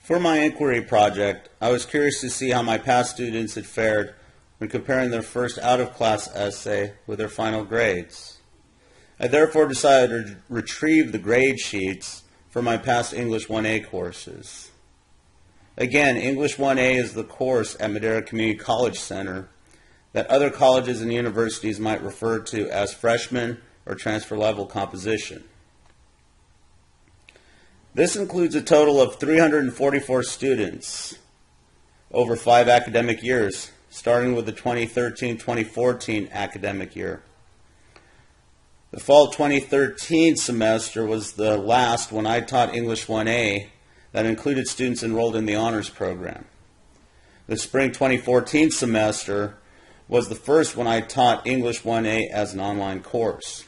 For my inquiry project, I was curious to see how my past students had fared when comparing their first out-of-class essay with their final grades. I therefore decided to retrieve the grade sheets for my past English 1A courses. Again, English 1A is the course at Madera Community College Center that other colleges and universities might refer to as freshman or transfer level composition. This includes a total of 344 students over 5 academic years, starting with the 2013-2014 academic year. The fall 2013 semester was the last when I taught English 1A that included students enrolled in the honors program. The spring 2014 semester was the first when I taught English 1A as an online course.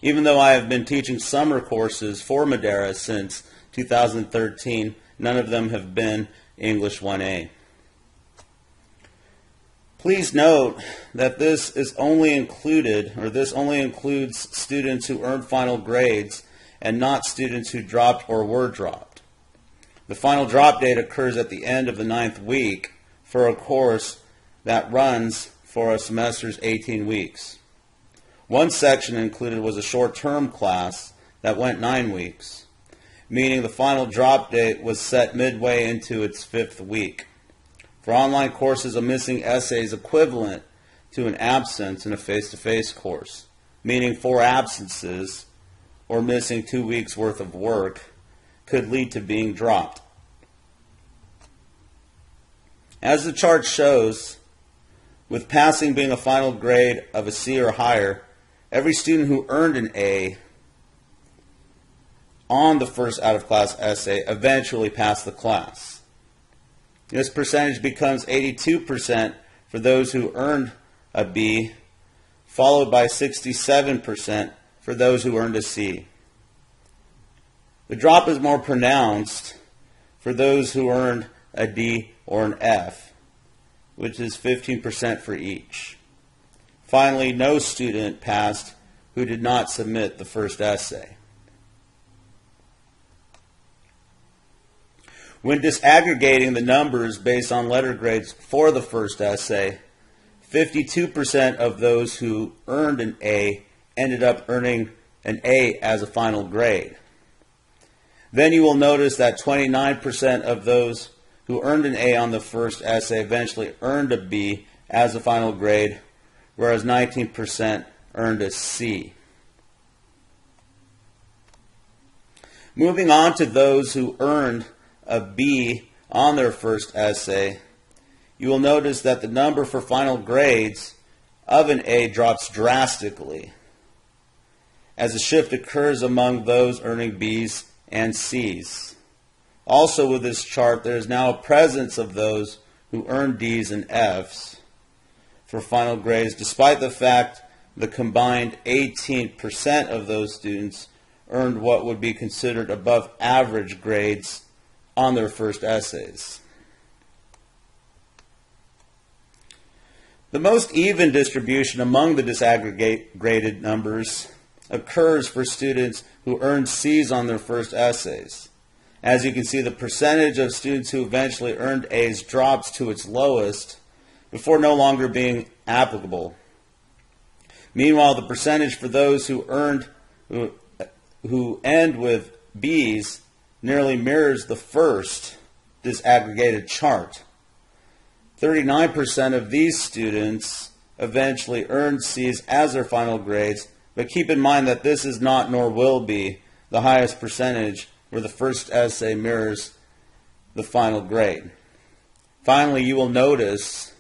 Even though I have been teaching summer courses for Madera since 2013, none of them have been English 1A. Please note that this only includes students who earned final grades and not students who dropped or were dropped. The final drop date occurs at the end of the 9th week for a course that runs for a semester's 18 weeks. One section included was a short-term class that went 9 weeks, meaning the final drop date was set midway into its 5th week. For online courses, a missing essay is equivalent to an absence in a face-to-face course, meaning 4 absences or missing 2 weeks' worth of work could lead to being dropped. As the chart shows, with passing being a final grade of a C or higher, every student who earned an A on the first out-of-class essay eventually passed the class. This percentage becomes 82% for those who earned a B, followed by 67% for those who earned a C. The drop is more pronounced for those who earned a D or an F, which is 15% for each. Finally, no student passed who did not submit the first essay. When disaggregating the numbers based on letter grades for the first essay, 52% of those who earned an A ended up earning an A as a final grade. Then you will notice that 29% of those who earned an A on the first essay eventually earned a B as a final grade, whereas 19% earned a C. Moving on to those who earned a B on their first essay, you will notice that the number for final grades of an A drops drastically as a shift occurs among those earning Bs and Cs. Also with this chart, there is now a presence of those who earned Ds and Fs for final grades, despite the fact the combined 18% of those students earned what would be considered above average grades on their first essays. The most even distribution among the disaggregated numbers occurs for students who earned Cs on their first essays. As you can see, the percentage of students who eventually earned As drops to its lowest before no longer being applicable. Meanwhile, the percentage for those who end with Bs nearly mirrors the first disaggregated chart. 39% of these students eventually earned Cs as their final grades, but keep in mind that this is not nor will be the highest percentage where the first essay mirrors the final grade. Finally, you will notice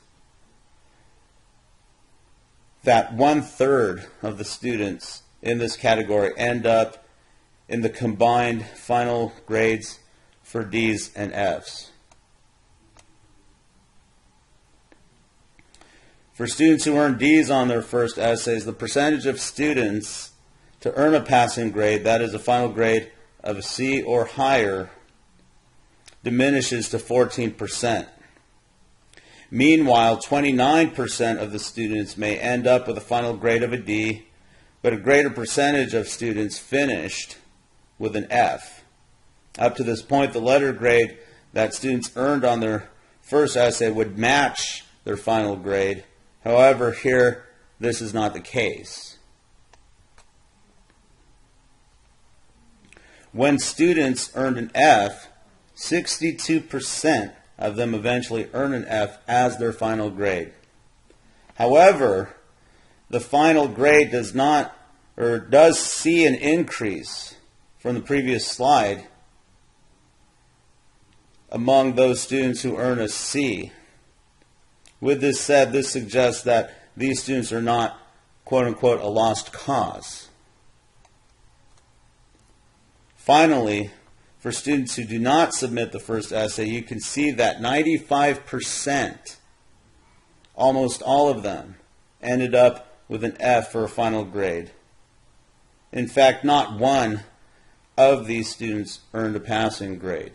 that 1/3 of the students in this category end up in the combined final grades for Ds and Fs. For students who earn Ds on their first essays, the percentage of students to earn a passing grade, that is a final grade of a C or higher, diminishes to 14%. Meanwhile, 29% of the students may end up with a final grade of a D, but a greater percentage of students finished with an F. Up to this point, the letter grade that students earned on their first essay would match their final grade. However, here, this is not the case. When students earned an F, 62% of them eventually earn an F as their final grade. However, the final grade does see an increase from the previous slide among those students who earn a C. With this said, this suggests that these students are not, quote-unquote, a lost cause. Finally, for students who do not submit the first essay, you can see that 95%, almost all of them, ended up with an F for a final grade. In fact, not one of these students earned a passing grade.